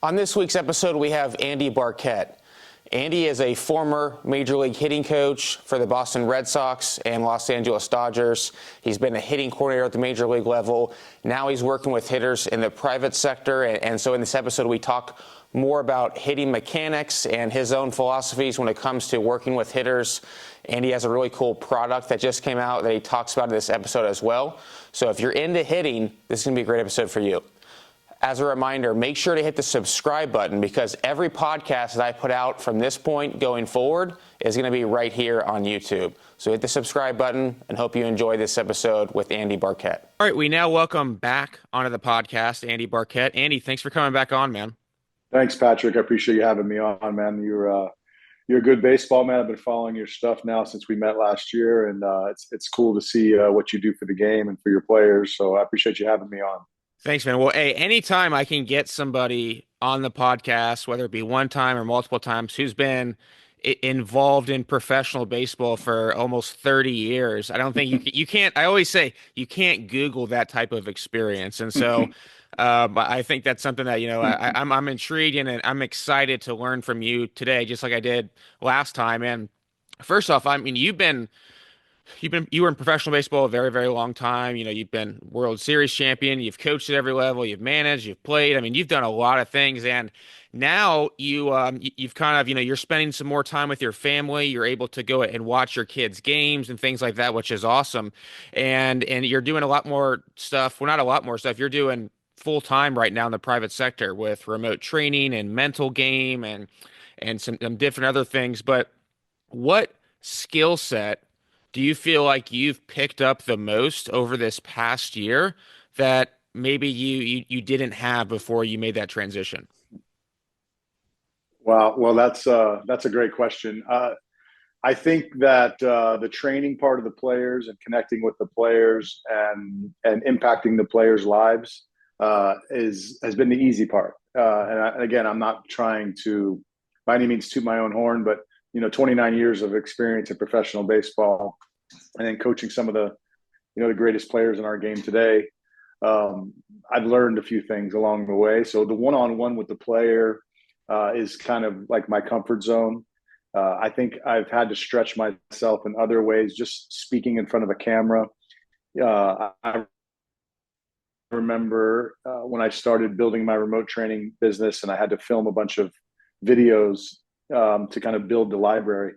On this week's episode, we have Andy Barkett. Andy is a former Major League hitting coach for the Boston Red Sox and Los Angeles Dodgers. He's been a hitting coordinator at the Major League level. Now he's working with hitters in the private sector. And so in this episode, we talk more about hitting mechanics and his own philosophies when it comes to working with hitters. Andy has a really cool product that just came out that he talks about in this episode as well. So if you're into hitting, this is going to be a great episode for you. As a reminder, make sure to hit the subscribe button because every podcast that I put out from this point going forward is going to be right here on YouTube. So hit the subscribe button and hope you enjoy this episode with Andy Barkett. All right, we now welcome back onto the podcast, Andy Barkett. Andy, thanks for coming back on, man. Thanks, Patrick. I appreciate you having me on, man. You're a good baseball man. I've been following your stuff now since we met last year, and it's cool to see what you do for the game and for your players. So I appreciate you having me on. Thanks, man. Well, hey, anytime I can get somebody on the podcast, whether it be one time or multiple times, who's been involved in professional baseball for almost 30 years, I don't think you can't. I always say you can't Google that type of experience, and so I think that's something that I'm intrigued in, and I'm excited to learn from you today, just like I did last time. And first off, I mean, you were in professional baseball a very, very long time. You know, you've been World Series champion. You've coached at every level. You've managed. You've played. I mean, you've done a lot of things. And now you've kind of, you're spending some more time with your family. You're able to go and watch your kids' games and things like that, which is awesome. And you're doing a lot more stuff. Well, not a lot more stuff. You're doing full time right now in the private sector with remote training and mental game and some different other things. But what skill set do you feel like you've picked up the most over this past year that maybe you didn't have before you made that transition? Wow. Well, that's a great question. I think that the training part of the players and connecting with the players and impacting the players' lives has been the easy part. Again, I'm not trying to by any means toot my own horn, but 29 years of experience in professional baseball and then coaching some of the greatest players in our game today. I've learned a few things along the way. So the one-on-one with the player is kind of like my comfort zone. I think I've had to stretch myself in other ways, just speaking in front of a camera. I remember when I started building my remote training business and I had to film a bunch of videos to kind of build the library.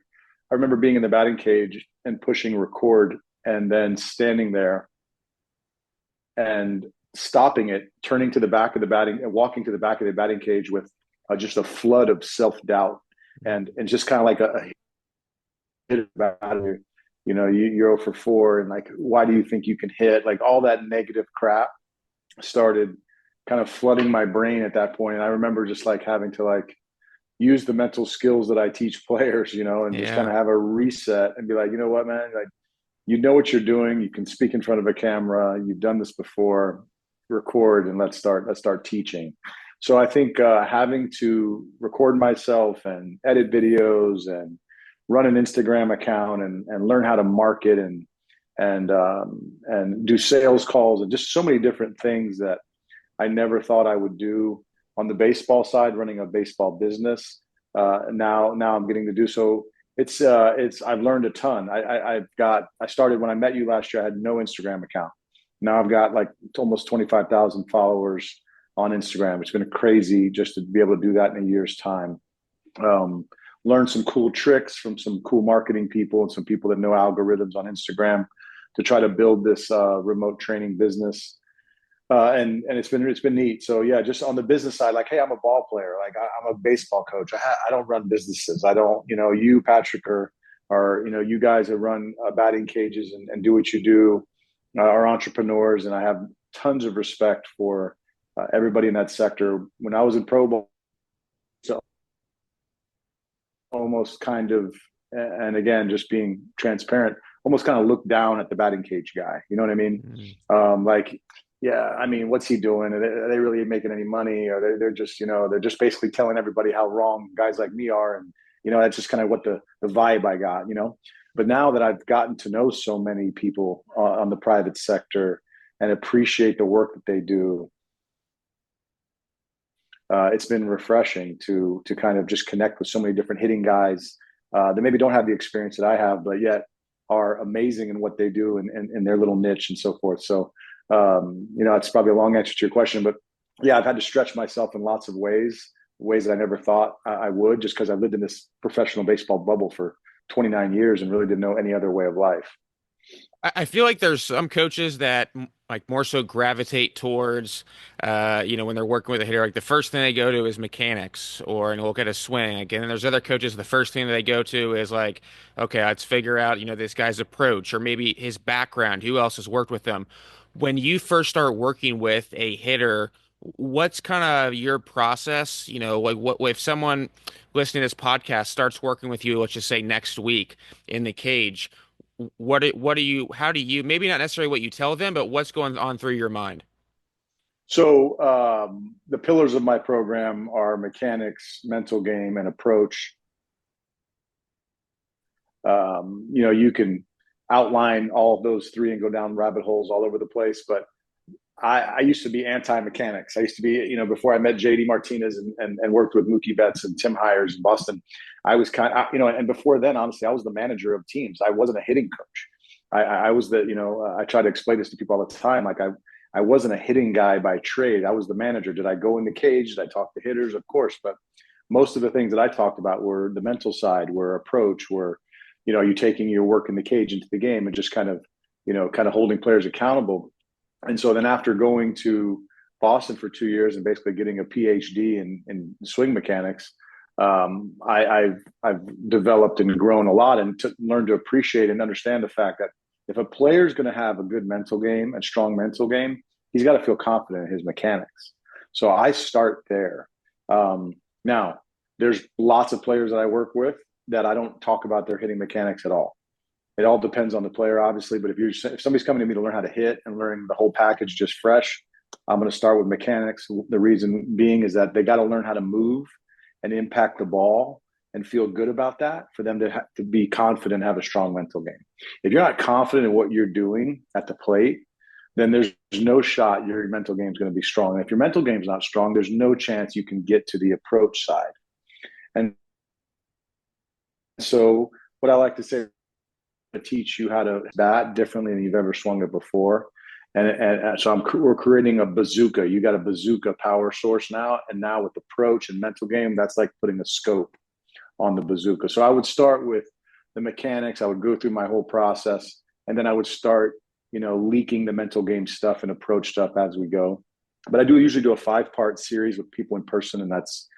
I remember being in the batting cage and pushing record and then standing there and stopping it, turning to the back of the batting and walking to the back of the batting cage with just a flood of self-doubt and just kind of like a hit batter. You're 0 for 4 and like, why do you think you can hit? Like all that negative crap started kind of flooding my brain at that point. And I remember just like having to like use the mental skills that I teach players, and just kind of have a reset and be like, you know what, man, like, you know what you're doing. You can speak in front of a camera. You've done this before, record and let's start teaching. So I think having to record myself and edit videos and run an Instagram account and learn how to market and do sales calls and just so many different things that I never thought I would do on the baseball side, running a baseball business. Now I'm getting to do so. I've learned a ton. I started when I met you last year. I had no Instagram account. Now I've got like almost 25,000 followers on Instagram. It's been crazy just to be able to do that in a year's time. Learn some cool tricks from some cool marketing people and some people that know algorithms on Instagram to try to build this remote training business. And it's been neat. So yeah, just on the business side, like, hey, I'm a ball player. Like I'm a baseball coach. I don't run businesses. I don't, you, Patrick, or you guys that run batting cages and do what you do are entrepreneurs. And I have tons of respect for everybody in that sector. When I was in pro ball, so almost kind of, and again, just being transparent, almost kind of look down at the batting cage guy. You know what I mean? Mm-hmm. Like, yeah, I mean, what's he doing? Are they really making any money? Or they're just, they're just basically telling everybody how wrong guys like me are. And, that's just kind of what the vibe I got, But now that I've gotten to know so many people on the private sector and appreciate the work that they do, it's been refreshing to kind of just connect with so many different hitting guys that maybe don't have the experience that I have, but yet are amazing in what they do in their little niche and so forth. So, it's probably a long answer to your question, but yeah, I've had to stretch myself in lots of ways that I never thought I would, just because I lived in this professional baseball bubble for 29 years and really didn't know any other way of life. I feel like there's some coaches that like more so gravitate towards, when they're working with a hitter, like the first thing they go to is mechanics or and look at a swing. Again, and there's other coaches, the first thing that they go to is like, okay, let's figure out, this guy's approach or maybe his background, who else has worked with them. When you first start working with a hitter, what's kind of your process? Like what if someone listening to this podcast starts working with you, let's just say next week in the cage. What do you how do you maybe not necessarily what you tell them, but what's going on through your mind? So the pillars of my program are mechanics, mental game, and approach. You can outline all of those three and go down rabbit holes all over the place, but I used to be anti-mechanics. I used to be, before I met JD Martinez and worked with Mookie Betts and Tim Hires in Boston, I was and before then, honestly, I was the manager of teams. I wasn't a hitting coach. I was I try to explain this to people all the time. Like I wasn't a hitting guy by trade. I was the manager. Did I go in the cage? Did I talk to hitters? Of course. But most of the things that I talked about were the mental side, were approach, were, you taking your work in the cage into the game and just kind of, kind of holding players accountable. And so then after going to Boston for 2 years and basically getting a PhD in swing mechanics, I've developed and grown a lot and learned to appreciate and understand the fact that if a player is going to have a good mental game, a strong mental game, he's got to feel confident in his mechanics. So I start there. Now, there's lots of players that I work with that I don't talk about their hitting mechanics at all. It all depends on the player, obviously. But if somebody's coming to me to learn how to hit and learning the whole package just fresh, I'm going to start with mechanics. The reason being is that they got to learn how to move and impact the ball and feel good about that for them to be confident and have a strong mental game. If you're not confident in what you're doing at the plate, then there's no shot your mental game is going to be strong. And if your mental game is not strong, there's no chance you can get to the approach side. And so what I like to say, to teach you how to bat differently than you've ever swung it before. And so we're creating a bazooka. You got a bazooka power source now. And now with approach and mental game, that's like putting a scope on the bazooka. So I would start with the mechanics. I would go through my whole process. And then I would start, leaking the mental game stuff and approach stuff as we go. But I usually do a 5-part series with people in person. And that's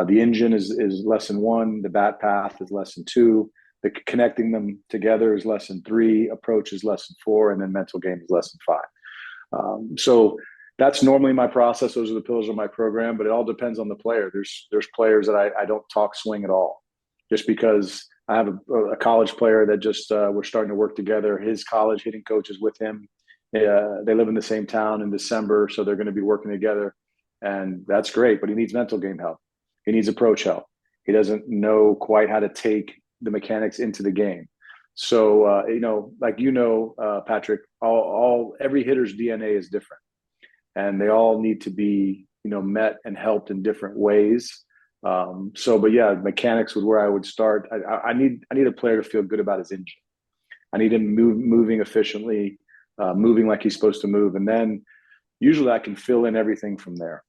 the engine is lesson 1. The bat path is lesson 2. The connecting them together is lesson 3, approach is lesson 4, and then mental game is lesson 5. So that's normally my process. Those are the pillars of my program, but it all depends on the player. There's players that I don't talk swing at all, just because I have a college player that just we're starting to work together. His college hitting coach is with him. They live in the same town in December, so they're going to be working together, and that's great. But he needs mental game help. He needs approach help. He doesn't know quite how to take the mechanics into the game. So, Patrick, every hitter's DNA is different, and they all need to be, met and helped in different ways. But yeah, mechanics was where I would start. I need a player to feel good about his engine. I need him moving efficiently, moving like he's supposed to move, and then usually I can fill in everything from there.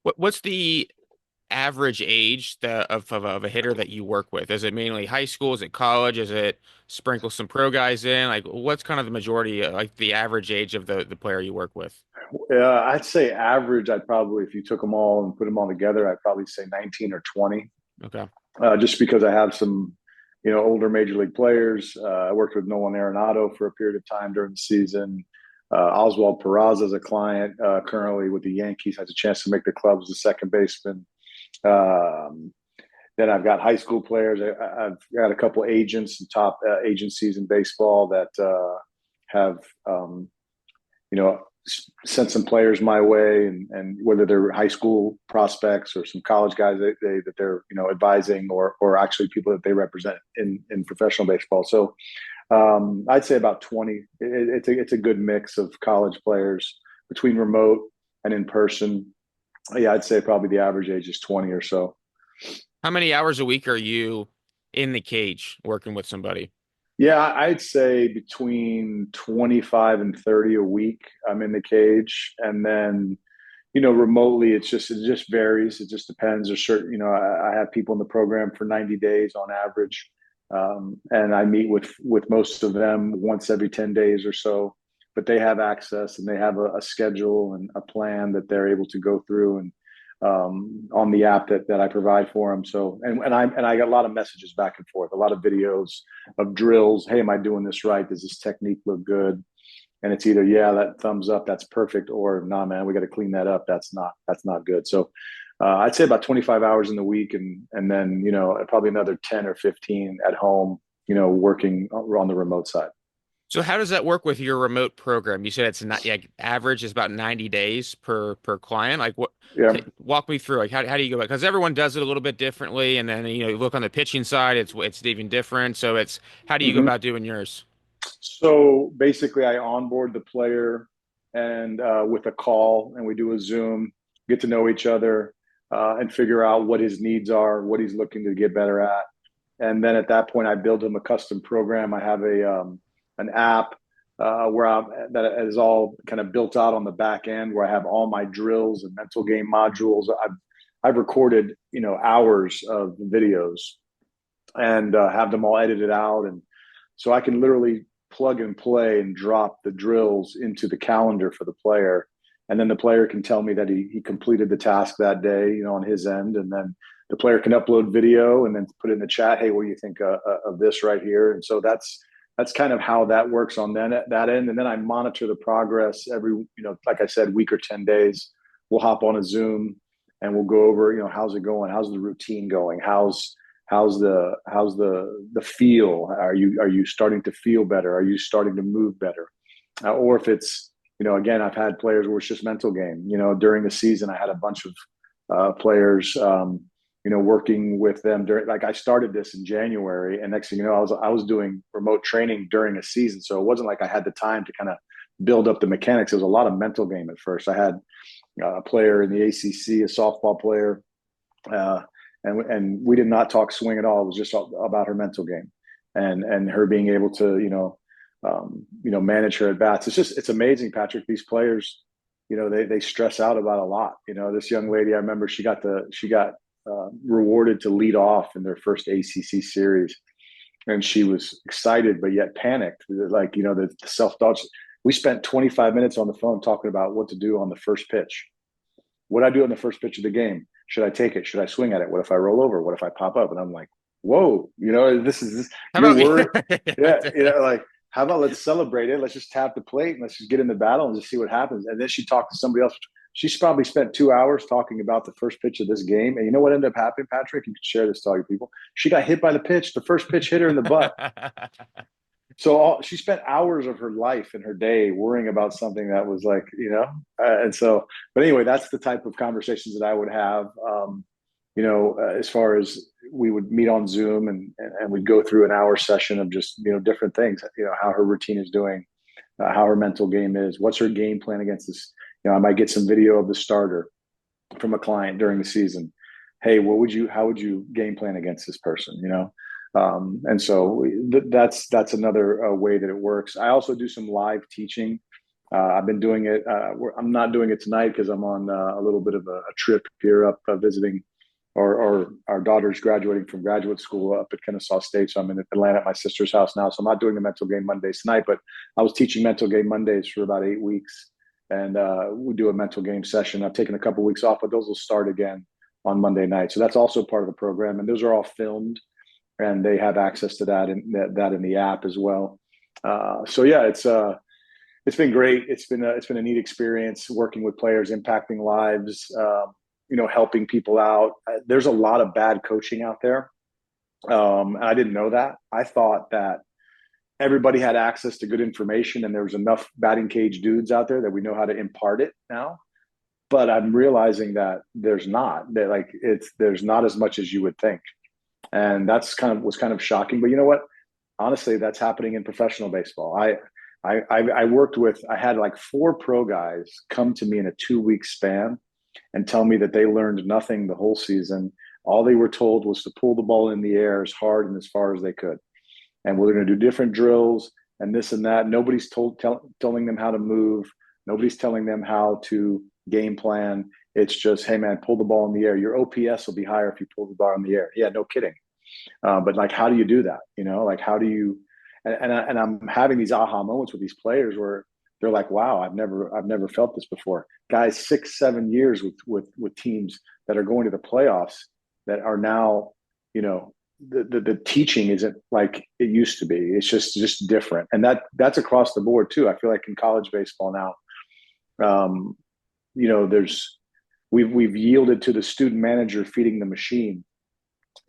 What's the average age of a hitter that you work with? Is it mainly high school? Is it college? Is it sprinkle some pro guys in? Like, what's kind of the majority, like the average age of the player you work with? I'd say average. I'd probably, if you took them all and put them all together, I'd probably say 19 or 20. Okay. Just because I have some, older major league players. I worked with Nolan Arenado for a period of time during the season. Oswald Peraza is a client currently with the Yankees. Has a chance to make the club as a second baseman. Then I've got high school players. I've got a couple agents and top agencies in baseball that have, sent some players my way, and whether they're high school prospects or some college guys that they're advising, or actually people that they represent in professional baseball. So I'd say about 20. It's a good mix of college players between remote and in person. Yeah, I'd say probably the average age is 20 or so. How many hours a week are you in the cage working with somebody? Yeah, I'd say between 25 and 30 a week. I'm in the cage. And then, remotely, it just varies. It just depends. There's certain, I have people in the program for 90 days on average. And I meet with most of them once every 10 days or so, but they have access and they have a schedule and a plan that they're able to go through and on the app that I provide for them. So, and I got a lot of messages back and forth, a lot of videos of drills. Hey, am I doing this right? Does this technique look good? And it's either, yeah, that thumbs up, that's perfect, or nah, man, we got to clean that up. That's not good. So I'd say about 25 hours in the week, and then probably another 10 or 15 at home, working on the remote side. So how does that work with your remote program? You said it's not, yeah, average is about 90 days per client. Like what, Yeah. walk me through, like how do you go about, because everyone does it a little bit differently. And then, you look on the pitching side, it's even different. So it's, how do you go Mm-hmm. about doing yours? So basically, I onboard the player and with a call, and we do a Zoom, get to know each other, and figure out what his needs are, what he's looking to get better at. And then at that point, I build him a custom program. I have an app that is all kind of built out on the back end, where I have all my drills and mental game modules. I've recorded hours of videos and have them all edited out, and so I can literally plug and play and drop the drills into the calendar for the player, and then the player can tell me that he completed the task that day, on his end, and then the player can upload video and then put it in the chat. Hey, what do you think of this right here? And so that's kind of how that works on that end, and then I monitor the progress every, like I said, week or 10 days. We'll hop on a Zoom and we'll go over, how's it going? How's the routine going? How's the feel? Are you starting to feel better? Are you starting to move better? Or if it's, again, I've had players where it's just mental game. During the season, I had a bunch of players, working with them during. Like I started this in January, and next thing you know, I was doing remote training during a season, so it wasn't like I had the time to kind of build up the mechanics. It was a lot of mental game at first. I had a player in the ACC, a softball player. Uh, and we did not talk swing at all. It was just about her mental game, and her being able to manage her at bats. It's amazing, Patrick. These players, they stress out about a lot. This young lady, I remember she got rewarded to lead off in their first ACC series, and she was excited but yet panicked. Like the self thoughts. We spent 25 minutes on the phone talking about what to do on the first pitch. What I do on the first pitch of the game? Should I take it? Should I swing at it? What if I roll over? What if I pop up? And I'm like, whoa, this. How You're about worried. Yeah, me? like how about let's celebrate it? Let's just tap the plate and let's just get in the battle and just see what happens. And then she talked to somebody else. She's probably spent 2 hours talking about the first pitch of this game. And you know what ended up happening, Patrick? You can share this to all your people. She got hit by the pitch. The first pitch hit her in the butt. So she spent hours of her life and her day worrying about something that was like, and so, but anyway, that's the type of conversations that I would have, as far as we would meet on Zoom and we'd go through an hour session of just, different things, how her routine is doing, how her mental game is, what's her game plan against this. I might get some video of the starter from a client during the season. Hey, how would you game plan against this person? And so that's another way that it works. I also do some live teaching. I've been doing it. I'm not doing it tonight because I'm on a little bit of a trip here up visiting, or our daughter's graduating from graduate school up at Kennesaw State. So I'm in Atlanta at my sister's house now. So I'm not doing the mental game Mondays tonight, but I was teaching mental game Mondays for about 8 weeks. And we do a mental game session. I've taken a couple of weeks off, but those will start again on Monday night. So that's also part of the program. And those are all filmed and they have access to that in the app as well. So yeah, it's been great. It's been a neat experience working with players, impacting lives, helping people out. There's a lot of bad coaching out there. And I didn't know that. I thought that everybody had access to good information and there was enough batting cage dudes out there that we know how to impart it now. But I'm realizing that there's not. That like there's not as much as you would think. And that's was kind of shocking. But you know what? Honestly, that's happening in professional baseball. I had like 4 pro guys come to me in a 2-week span and tell me that they learned nothing the whole season. All they were told was to pull the ball in the air as hard and as far as they could. And we're going to do different drills and this and that. Nobody's telling them how to move. Nobody's telling them how to game plan. It's just, hey man, pull the ball in the air. Your OPS will be higher if you pull the ball in the air. Yeah, no kidding. But like, how do you do that? Like how do you? And I'm having these aha moments with these players where they're like, wow, I've never felt this before. Guys, 6, 7 years with teams that are going to the playoffs that are now, the teaching isn't like it used to be. It's just different, and that's across the board too. I feel like in college baseball now, there's we've yielded to the student manager feeding the machine,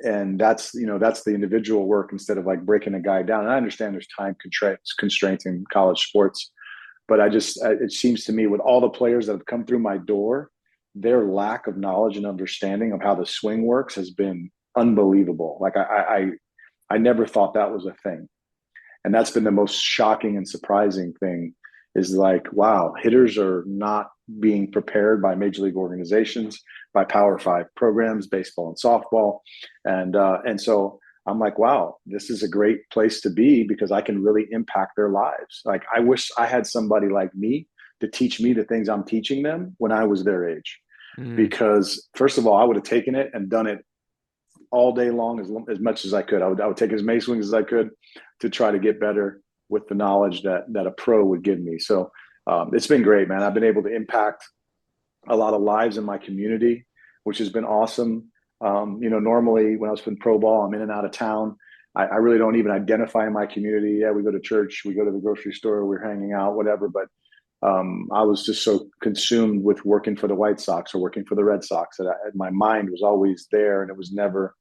and that's the individual work instead of like breaking a guy down. And I understand there's time constraints in college sports, but it seems to me with all the players that have come through my door, their lack of knowledge and understanding of how the swing works has been unbelievable. Like I never thought that was a thing. And that's been the most shocking and surprising thing is like, wow, hitters are not being prepared by major league organizations, by Power Five programs, baseball and softball. And so I'm like, wow, this is a great place to be because I can really impact their lives. Like I wish I had somebody like me to teach me the things I'm teaching them when I was their age. Mm. Because first of all, I would have taken it and done it all day long as much as I could. I would take as many swings as I could to try to get better with the knowledge that a pro would give me. So it's been great, man. I've been able to impact a lot of lives in my community, which has been awesome. Normally when I was in pro ball, I'm in and out of town. I really don't even identify in my community. Yeah, we go to church, we go to the grocery store, we're hanging out, whatever. But I was just so consumed with working for the White Sox or working for the Red Sox that my mind was always there, and it was never.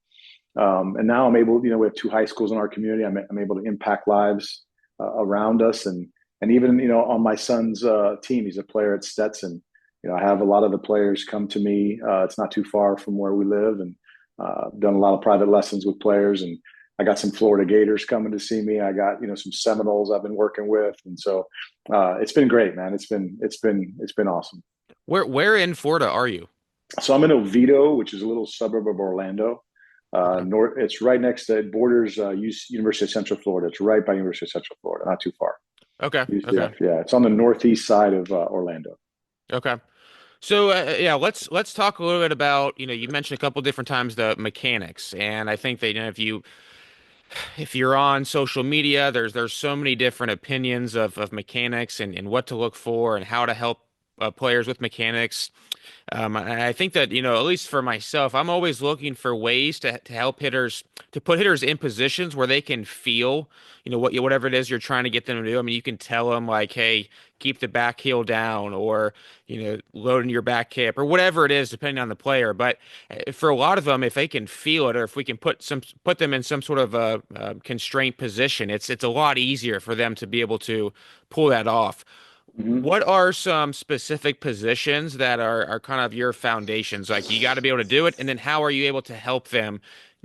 And now I'm able, we have 2 high schools in our community. I'm able to impact lives around us, and even on my son's team, he's a player at Stetson. I have a lot of the players come to me. It's not too far from where we live, and done a lot of private lessons with players. And I got some Florida Gators coming to see me. I got some Seminoles I've been working with, and so it's been great, man. It's been awesome. Where in Florida are you? So I'm in Oviedo, which is a little suburb of Orlando. Okay. It's right next to it borders University of Central Florida. It's right by University of Central Florida, not too far. Okay. Okay. UCF, yeah, it's on the northeast side of Orlando. Okay. So yeah, let's talk a little bit about, you mentioned a couple different times the mechanics, and I think that if you're on social media, there's so many different opinions of mechanics and what to look for and how to help players with mechanics. I think that, at least for myself, I'm always looking for ways to help hitters, to put hitters in positions where they can feel, whatever it is you're trying to get them to do. I mean, you can tell them like, hey, keep the back heel down, or, load in your back hip, or whatever it is, depending on the player. But for a lot of them, if they can feel it, or if we can put them in some sort of a constraint position, it's a lot easier for them to be able to pull that off. Mm-hmm. What are some specific positions that are kind of your foundations? Like you got to be able to do it, and then how are you able to help them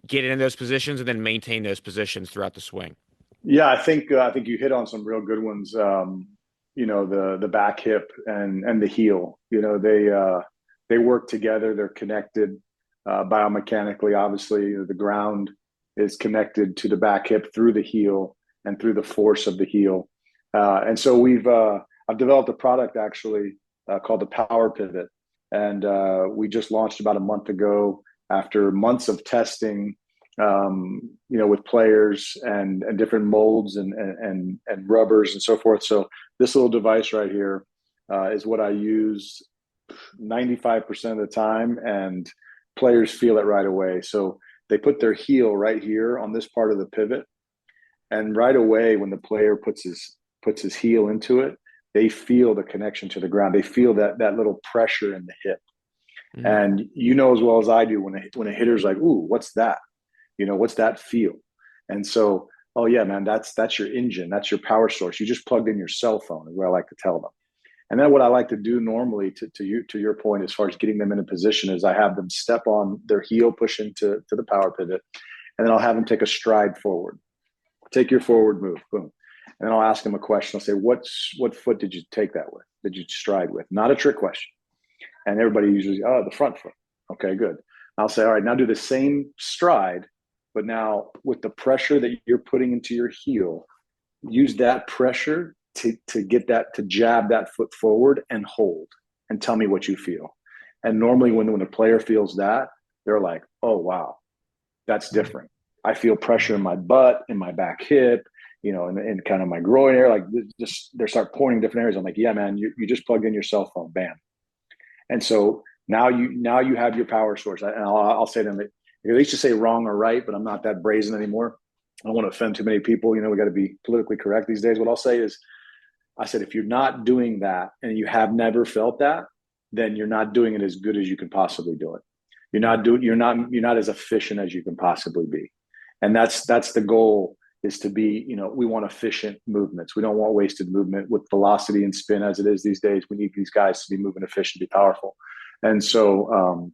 get in those positions and then maintain those positions throughout the swing? Yeah, I think you hit on some real good ones. The back hip and the heel. They work together. They're connected biomechanically. Obviously, the ground is connected to the back hip through the heel and through the force of the heel. And so I've developed a product actually called the Power Pivot, and we just launched about a month ago after months of testing with players and different molds and rubbers and so forth. So this little device right here is what I use 95% of the time, and players feel it right away. So they put their heel right here on this part of the pivot, and right away when the player puts his heel into it, they feel the connection to the ground. They feel that little pressure in the hip. Mm. And you know as well as I do when a hitter's like, "Ooh, what's that?" What's that feel? And so, oh yeah, man, that's your engine, that's your power source. You just plugged in your cell phone, is what I like to tell them. And then what I like to do normally to your point, as far as getting them in a position, is I have them step on their heel, push into the power pivot, and then I'll have them take a stride forward. Take your forward move, boom. And then I'll ask them a question. I'll say, what foot did you take that with? Did you stride with? Not a trick question. And everybody usually, oh, the front foot. Okay, good. I'll say, all right, now do the same stride, but now with the pressure that you're putting into your heel, use that pressure to get that, to jab that foot forward and hold, and tell me what you feel. And normally when a player feels that, they're like, oh, wow, that's different. I feel pressure in my butt, in my back hip, in kind of my groin area. Like, just they start pointing different areas. I'm like, yeah, man, you just plugged in your cell phone, bam. And so now you have your power source. And I'll say to them, they used to say wrong or right, but I'm not that brazen anymore. I don't want to offend too many people. We got to be politically correct these days. What I'll say is, I said, if you're not doing that and you have never felt that, then you're not doing it as good as you can possibly do it. You're not as efficient as you can possibly be. And that's the goal, is to be, we want efficient movements. We don't want wasted movement with velocity and spin as it is these days. We need these guys to be moving efficient, be powerful. And so,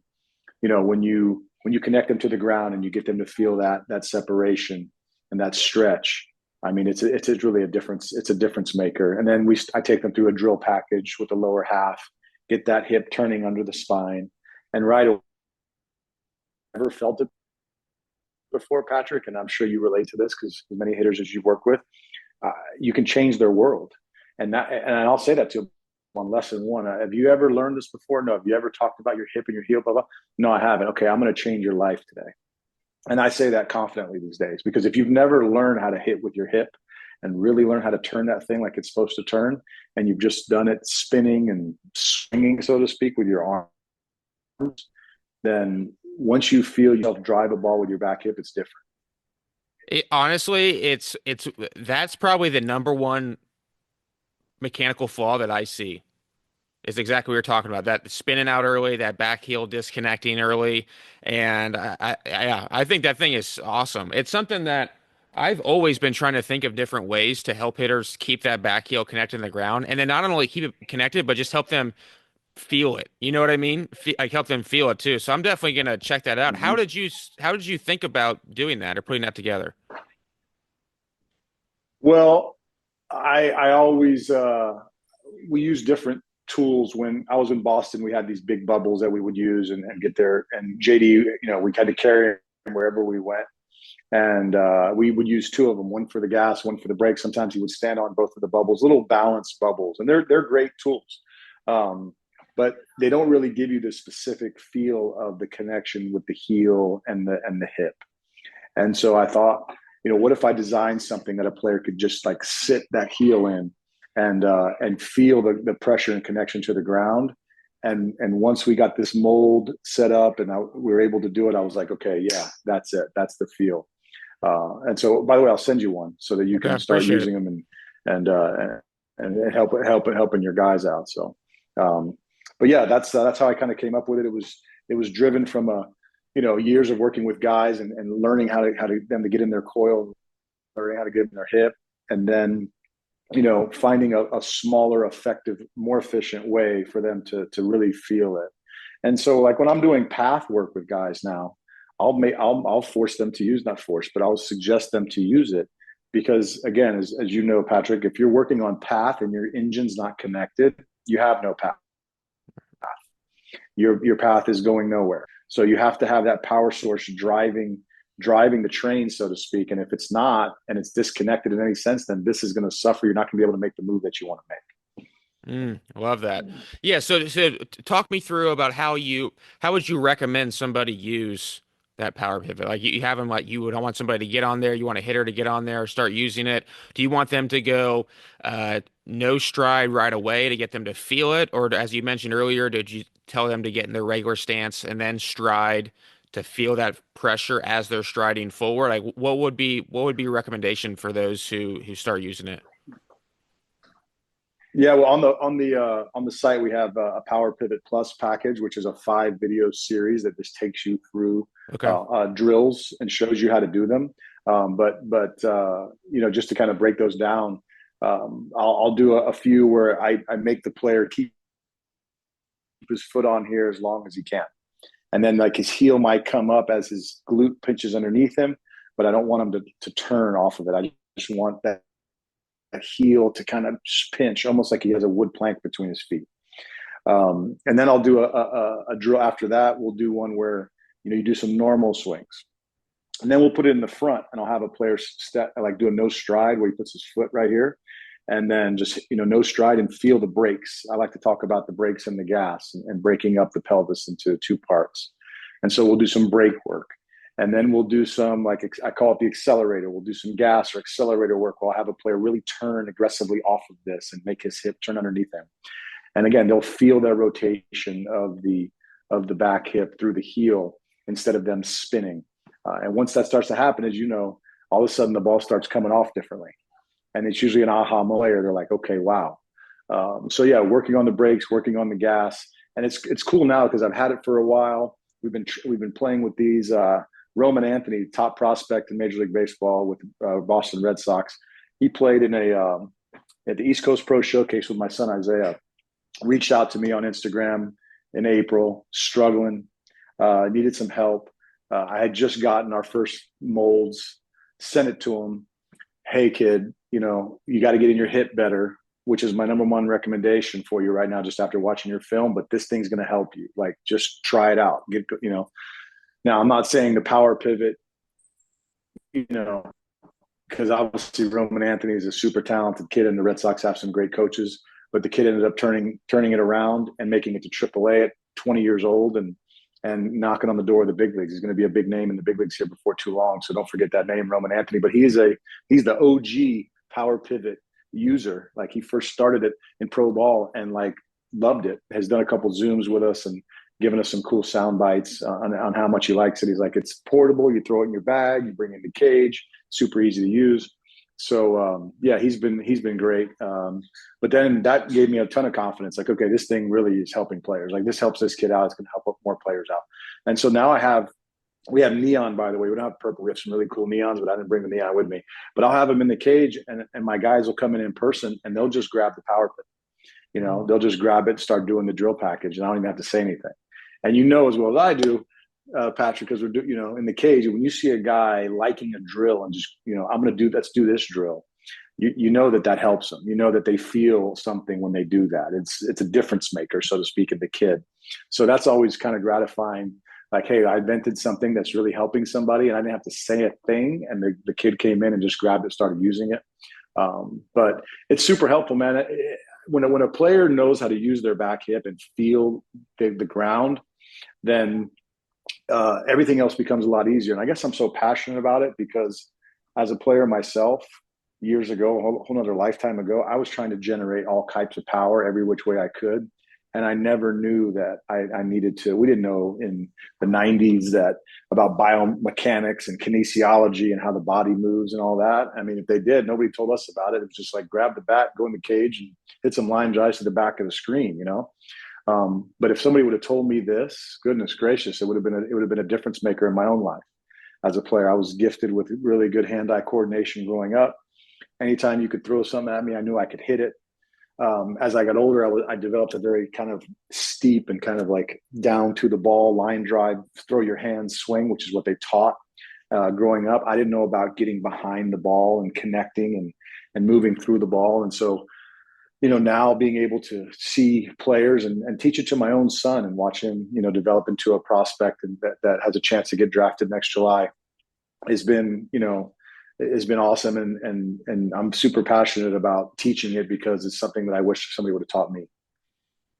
when you connect them to the ground and you get them to feel that separation and that stretch, I mean, it's really a difference. It's a difference maker. And then I take them through a drill package with the lower half, get that hip turning under the spine, and right away, ever felt it before, Patrick, and I'm sure you relate to this because as many hitters as you've worked with, you can change their world. And I'll say that to them on lesson one. Have you ever learned this before? No. Have you ever talked about your hip and your heel? Blah, blah? No, I haven't. Okay, I'm going to change your life today. And I say that confidently these days, because if you've never learned how to hit with your hip and really learn how to turn that thing like it's supposed to turn, and you've just done it spinning and swinging, so to speak, with your arms, then once you feel yourself drive a ball with your back hip, it's different. Honestly, that's probably the number one mechanical flaw that I see. Is exactly what you're talking about. That spinning out early, that back heel disconnecting early, and yeah, I think that thing is awesome. It's something that I've always been trying to think of different ways to help hitters keep that back heel connected to the ground, and then not only keep it connected, but just help them feel it. You know what I mean? Like help them feel it too. So I'm definitely gonna check that out. Mm-hmm. How did you think about doing that or putting that together? Well, I always we use different tools. When I was in Boston, we had these big bubbles that we would use and get there. And JD, we had to carry him wherever we went. And we would use two of them, one for the gas, one for the brake. Sometimes he would stand on both of the bubbles, little balanced bubbles, and they're great tools. Um, but they don't really give you the specific feel of the connection with the heel and the hip. And so I thought, what if I designed something that a player could just like sit that heel in and feel the pressure and connection to the ground. And once we got this mold set up and we were able to do it, I was like, okay, yeah, that's it. That's the feel. And so, by the way, I'll send you one so that you Okay, can start appreciate it. using them and helping your guys out. So, but yeah, that's how I kind of came up with it. It was driven from years of working with guys and learning how to them to get in their coil, learning how to get in their hip, and then finding a smaller, effective, more efficient way for them to really feel it. And so, like when I'm doing path work with guys now, I'll force them to use, not force, but I'll suggest them to use it, because again, as you know, Patrick, if you're working on path and your engine's not connected, you have no path. Your path is going nowhere. So you have to have that power source driving the train, so to speak. And if it's not, and it's disconnected in any sense, then this is going to suffer. You're not going to be able to make the move that you want to Love that. Yeah, so talk me through about how would you recommend somebody use that power pivot? Like you have them, like you would want somebody to get on there, you want a hitter to get on there, start using it. Do you want them to go no stride right away to get them to feel it? Or as you mentioned earlier, did you tell them to get in their regular stance and then stride to feel that pressure as they're striding forward? Like what would be your recommendation for those who start using it? Yeah, well, on the site we have a Power Pivot Plus package, which is a 5 video series that just takes you through Okay. drills and shows you how to do them. But just to kind of break those down, I'll do a few where I make the player keep his foot on here as long as he can, and then like his heel might come up as his glute pinches underneath him, but I don't want him to turn off of it. I just want that heel to kind of pinch, almost like he has a wood plank between his feet. And then I'll do a drill after that. We'll do one where, you do some normal swings. And then we'll put it in the front, and I'll have a player step, like do a no stride where he puts his foot right here. And then just, no stride and feel the brakes. I like to talk about the brakes and the gas, and breaking up the pelvis into two parts. And so we'll do some brake work. And then we'll do some, like I call it the accelerator. We'll do some gas or accelerator work where I'll have a player really turn aggressively off of this and make his hip turn underneath him. And again, they'll feel that rotation of the back hip through the heel instead of them spinning. And once that starts to happen, as you know, all of a sudden the ball starts coming off differently. And it's usually an aha moment. They're like, okay, wow. So yeah, working on the brakes, working on the gas, and it's cool now because I've had it for a while. We've been playing with these. Roman Anthony, top prospect in Major League Baseball with Boston Red Sox. He played in at the East Coast Pro Showcase with my son Isaiah. Reached out to me on Instagram in April, struggling, needed some help. I had just gotten our first molds, sent it to him. Hey, kid, you got to get in your hip better, which is my number one recommendation for you right now, just after watching your film. But this thing's going to help you. Like, just try it out. Now, I'm not saying the power pivot, because obviously Roman Anthony is a super talented kid, and the Red Sox have some great coaches. But the kid ended up turning it around and making it to AAA at 20 years old, and knocking on the door of the big leagues. He's going to be a big name in the big leagues here before too long. So don't forget that name, Roman Anthony. But he's the OG power pivot user. Like, he first started it in pro ball and like loved it. Has done a couple Zooms with us and given us some cool sound bites on how much he likes it. He's like, it's portable. You throw it in your bag, you bring it in the cage, super easy to use. So yeah, he's been great. But then that gave me a ton of confidence. Like, okay, this thing really is helping players. Like, this helps this kid out. It's going to help more players out. And so now we have neon, by the way. We don't have purple. We have some really cool neons, but I didn't bring the neon with me. But I'll have them in the cage, and my guys will come in person, and they'll just grab the power pit. They'll just grab it and start doing the drill package, and I don't even have to say anything. And as well as I do, Patrick, because we're in the cage, when you see a guy liking a drill and just, let's do this drill, you know that helps them. You know that they feel something when they do that. It's a difference maker, so to speak, in the kid. So that's always kind of gratifying. Like, hey, I invented something that's really helping somebody, and I didn't have to say a thing, and the kid came in and just grabbed it, started using it. But it's super helpful, man. When a player knows how to use their back hip and feel the ground, then everything else becomes a lot easier. And I guess I'm so passionate about it because as a player myself, years ago, a whole other lifetime ago, I was trying to generate all types of power every which way I could. And I never knew that I needed to. We didn't know in the 90s about biomechanics and kinesiology and how the body moves and all that. I mean, if they did, nobody told us about it. It was just like, grab the bat, go in the cage, and hit some line drives to the back of the screen, But if somebody would have told me this, goodness gracious, it would have been a difference maker in my own life. As a player, I was gifted with really good hand-eye coordination growing up. Anytime you could throw something at me, I knew I could hit it. As I got older, I developed a very kind of steep and kind of like down to the ball line drive, throw your hands swing, which is what they taught growing up. I didn't know about getting behind the ball and connecting and moving through the ball. And so, now being able to see players and teach it to my own son and watch him, develop into a prospect and that has a chance to get drafted next July has been, has been awesome. And I'm super passionate about teaching it because it's something that I wish somebody would have taught me.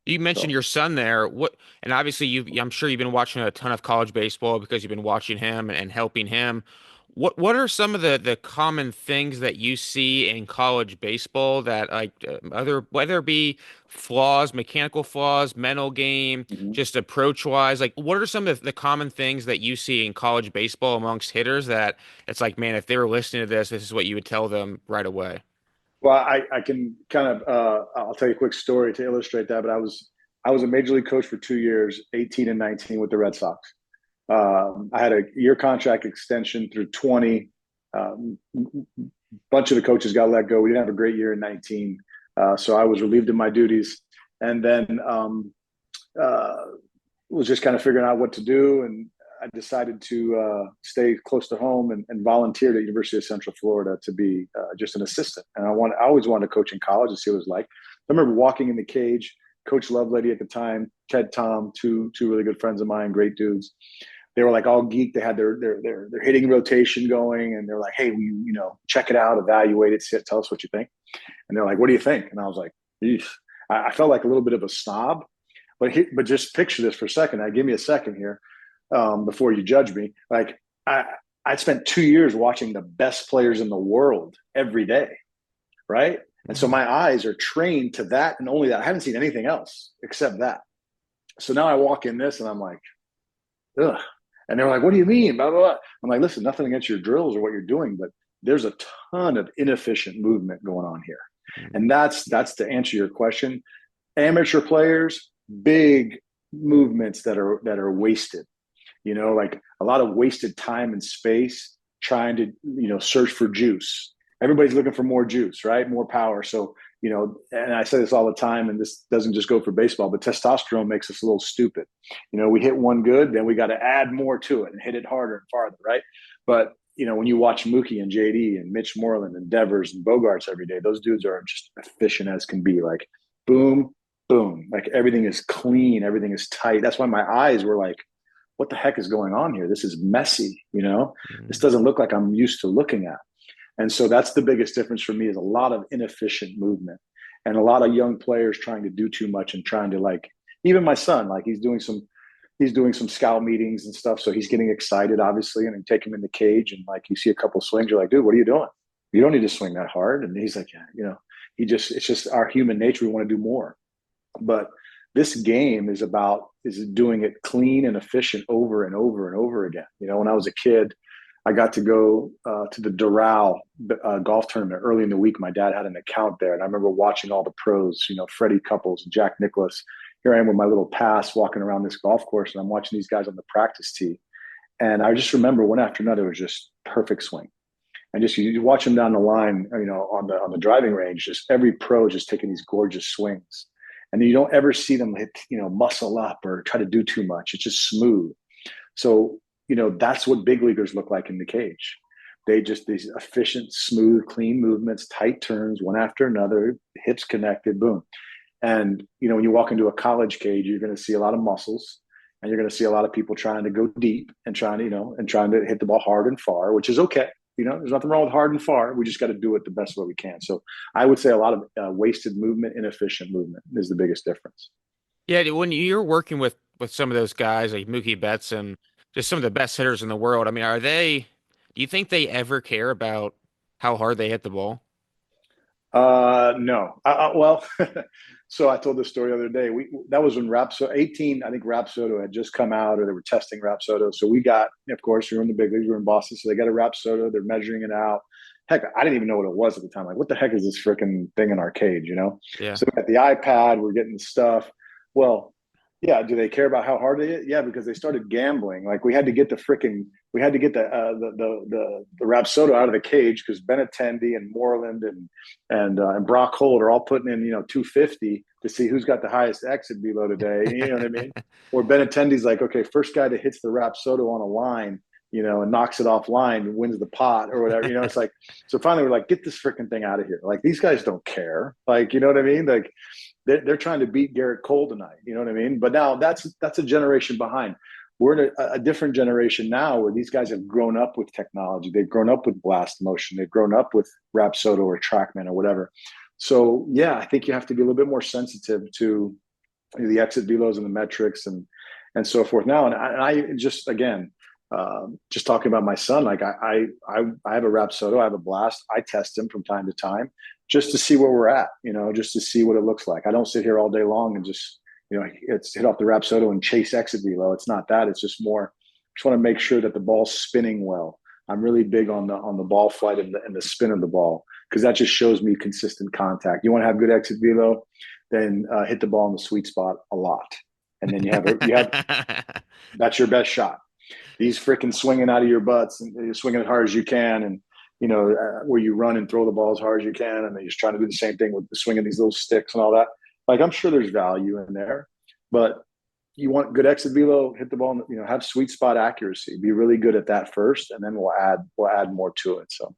You mentioned So, your son there. And obviously I'm sure you've been watching a ton of college baseball because you've been watching him and helping him. What are some of the common things that you see in college baseball that like other whether it be flaws, mechanical flaws, mental game, mhm. just approach wise, like what are some of the common things that you see in college baseball amongst hitters that it's like, man, if they were listening to this is what you would tell them right away? Well, I can kind of I'll tell you a quick story to illustrate that. But I was a major league coach for 2 years, 18 and 19 with the Red Sox. I had a year contract extension through 20. Bunch of the coaches got let go. We didn't have a great year in 19, so I was relieved of my duties, and then uh, was just kind of figuring out what to do. And I decided to stay close to home and volunteered at University of Central Florida to be just an assistant. And I always wanted to coach in college and see what it was like. I remember walking in the cage, Coach Lovelady at the time, Ted Tom, two really good friends of mine, great dudes. They were like all geeked. They had their hitting rotation going, and they're like, "Hey, check it out, evaluate it, tell us what you think." And they're like, "What do you think?" And I was like, "Eesh." I felt like a little bit of a snob, but just picture this for a second. Give me a second here before you judge me. Like I spent 2 years watching the best players in the world every day, right? And so my eyes are trained to that and only that. I haven't seen anything else except that. So now I walk in this and I'm like, ugh. And they're like, "What do you mean?" Blah, blah, blah. I'm like, "Listen, nothing against your drills or what you're doing, but there's a ton of inefficient movement going on here." And that's to answer your question. Amateur players, big movements that are wasted. Like a lot of wasted time and space trying to, search for juice. Everybody's looking for more juice, right? More power. So, and I say this all the time, and this doesn't just go for baseball, but testosterone makes us a little stupid. We hit one good, then we got to add more to it and hit it harder and farther, right? But, when you watch Mookie and JD and Mitch Moreland and Devers and Bogarts every day, those dudes are just efficient as can be. Like, boom, boom. Like everything is clean, everything is tight. That's why my eyes were like, what the heck is going on here? This is messy, This doesn't look like I'm used to looking at. And so that's the biggest difference for me is a lot of inefficient movement and a lot of young players trying to do too much and trying to like, even my son, like he's doing some scout meetings and stuff. So he's getting excited, obviously, and you take him in the cage and like you see a couple of swings, you're like, "Dude, what are you doing? You don't need to swing that hard." And he's like, "Yeah, it's just our human nature. We want to do more." But this game is doing it clean and efficient over and over and over again. When I was a kid, I got to go to the Doral golf tournament early in the week. My dad had an account there, and I remember watching all the pros, Freddie Couples, Jack Nicklaus. Here I am with my little pass walking around this golf course, and I'm watching these guys on the practice tee. And I just remember one after another, it was just perfect swing. And just you watch them down the line, on the driving range, just every pro just taking these gorgeous swings. And you don't ever see them hit, muscle up or try to do too much. It's just smooth. So, that's what big leaguers look like in the cage. They just, these efficient, smooth, clean movements, tight turns, one after another, hips connected, boom. And, when you walk into a college cage, you're going to see a lot of muscles and you're going to see a lot of people trying to go deep and trying to hit the ball hard and far, which is okay. There's nothing wrong with hard and far. We just got to do it the best way we can. So I would say a lot of wasted movement, inefficient movement is the biggest difference. Yeah, when you're working with some of those guys like Mookie Betts and just some of the best hitters in the world, I mean, do you think they ever care about how hard they hit the ball? No. Well, so I told this story the other day. That was when Rapsodo 18, I think Rapsodo had just come out, or they were testing Rapsodo. So we got, of course, we were in the big leagues, we were in Boston, so they got a Rapsodo. They're measuring it out. Heck, I didn't even know what it was at the time. Like, what the heck is this freaking thing in our cage? Yeah. So we got the iPad, we're getting the stuff. Well, yeah. Do they care about how hard they hit? Yeah, because they started gambling. Like we had to get the Rapsodo out of the cage because Benintendi and Moreland and Brock Holt are all putting in 250 to see who's got the highest exit velo today. You know what I mean? Or Benintendi's like, okay, first guy that hits the Rapsodo on a line, and knocks it offline wins the pot or whatever. It's like, so finally we're like, get this freaking thing out of here. Like these guys don't care. Like, you know what I mean? Like they're trying to beat Garrett Cole tonight. You know what I mean? But now that's a generation behind. We're in a different generation now where these guys have grown up with technology. They've grown up with blast motion. They've grown up with Rapsodo or TrackMan or whatever. So yeah, I think you have to be a little bit more sensitive to the exit velos and the metrics and so forth now. And I just, again, just talking about my son, like I have a Rapsodo, I have a blast. I test him from time to time just to see where we're at, just to see what it looks like. I don't sit here all day long and just, it's hit off the Rapsodo and chase exit velo. It's not that. It's just more, just want to make sure that the ball's spinning well. I'm really big on the ball flight and the spin of the ball because that just shows me consistent contact. You want to have good exit velo, then hit the ball in the sweet spot a lot, and then you have that's your best shot. These freaking swinging out of your butts and you're swinging as hard as you can, and where you run and throw the ball as hard as you can, and then you're just trying to do the same thing with swinging these little sticks and all that. Like I'm sure there's value in there, but you want good exit velo, hit the ball, have sweet spot accuracy. Be really good at that first, and then we'll add more to it. So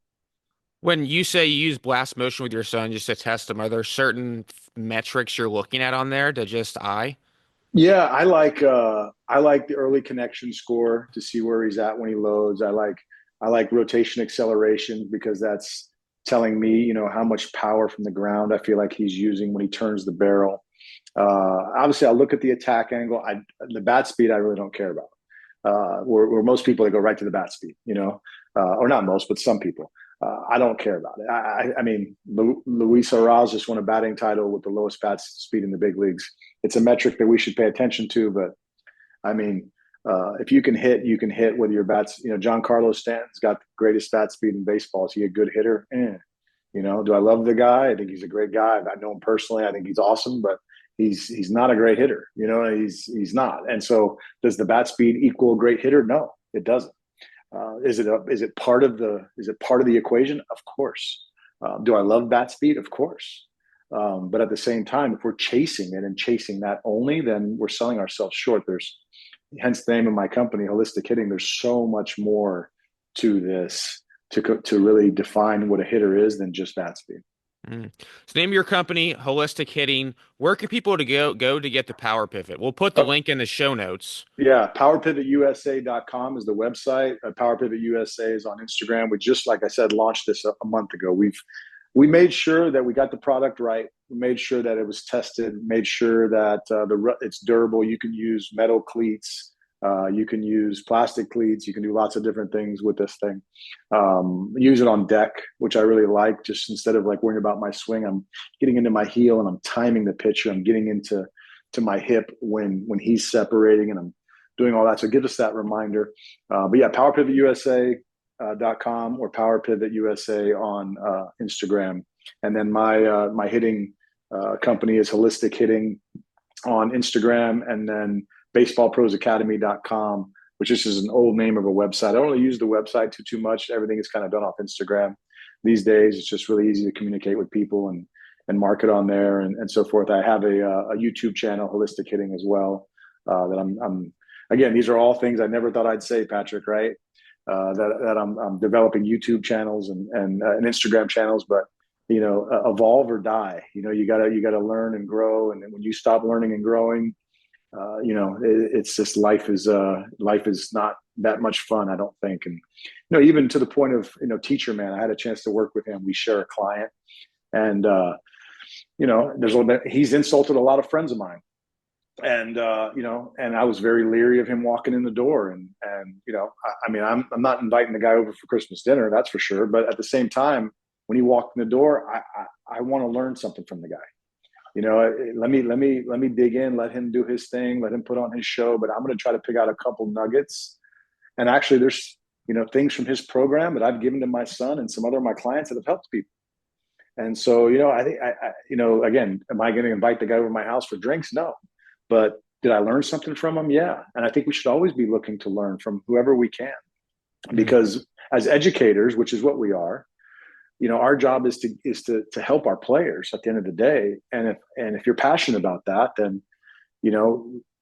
When you say you use blast motion with your son just to test him, are there certain metrics you're looking at on there to just eye? Yeah, I like the early connection score to see where he's at when he loads. I like rotation acceleration because that's telling me, how much power from the ground I feel like he's using when he turns the barrel. Obviously, I look at the attack angle. The bat speed I really don't care about. Where most people they go right to the bat speed, or not most, but some people. I don't care about it. I mean, Luis Arraez just won a batting title with the lowest bat speed in the big leagues. It's a metric that we should pay attention to. But I mean, if you can hit, you can hit. Whether your bats, John Carlos Stanton's got the greatest bat speed in baseball. Is he a good hitter? Do I love the guy? I think he's a great guy. I know him personally. I think he's awesome, but he's not a great hitter. He's not. And so, does the bat speed equal a great hitter? No, it doesn't. Is it part of the equation? Of course. Do I love bat speed? Of course. But at the same time, if we're chasing it and chasing that only, then we're selling ourselves short. There's hence the name of my company, Holistic Hitting. There's so much more to this to really define what a hitter is than just bat speed. Mm. So name your company, Holistic Hitting. Where can people to go to get the Power Pivot? We'll put the Oh, link in the show notes. yeah, powerpivotusa.com is the website. Power Pivot USA is on Instagram. We just, like I said, launched this a month ago. We made sure that we got the product right. We made sure that it was tested. Made sure that it's durable. You can use metal cleats. You can use plastic cleats. You can do lots of different things with this thing. Use it on deck, which I really like. Just instead of like worrying about my swing, I'm getting into my heel and I'm timing the pitcher. I'm getting into my hip when he's separating, and I'm doing all that. So give us that reminder. But yeah, powerpivotusa.com or Power Pivot USA on Instagram. And then my hitting company is Holistic Hitting on Instagram, and then baseballprosacademy.com, which is just an old name of a website. I don't really use the website too much. Everything is kind of done off Instagram these days. It's just really easy to communicate with people and market on there and so forth. I have a YouTube channel, Holistic Hitting, as well. That I'm again. These are all things I never thought I'd say, Patrick. Right? That I'm developing YouTube channels and Instagram channels, but evolve or die. You gotta learn and grow, and when you stop learning and growing, it's just life is not that much fun, I don't think. And even to the point of teacher man, I had a chance to work with him. We share a client, and there's a little bit. He's insulted a lot of friends of mine, and and I was very leery of him walking in the door. I mean, I'm not inviting the guy over for Christmas dinner, that's for sure. But at the same time, when he walked in the door, I want to learn something from the guy. Let me dig in, let him do his thing, let him put on his show. But I'm going to try to pick out a couple nuggets. And actually, there's things from his program that I've given to my son and some other of my clients that have helped people. And so, I think, again, am I going to invite the guy over to my house for drinks? No. But did I learn something from him? Yeah. And I think we should always be looking to learn from whoever we can, Mm. because as educators, which is what we are, our job is to help our players at the end of the day. And if you're passionate about that, then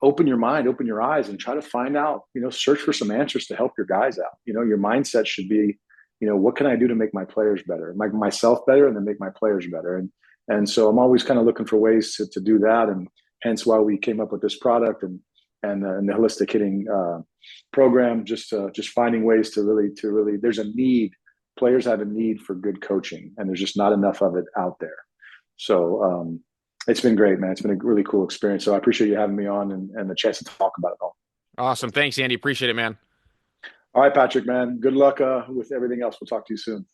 open your mind, open your eyes, and try to find out. Search for some answers to help your guys out. Your mindset should be, what can I do to make my players better, make myself better, and then make my players better. And so I'm always kind of looking for ways to do that, and hence why we came up with this product and the holistic hitting program. Just finding ways to really. There's a need. Players have a need for good coaching, and there's just not enough of it out there. So it's been great, man. It's been a really cool experience. So I appreciate you having me on and the chance to talk about it all. Awesome. Thanks, Andy. Appreciate it, man. All right, Patrick, man. Good luck with everything else. We'll talk to you soon.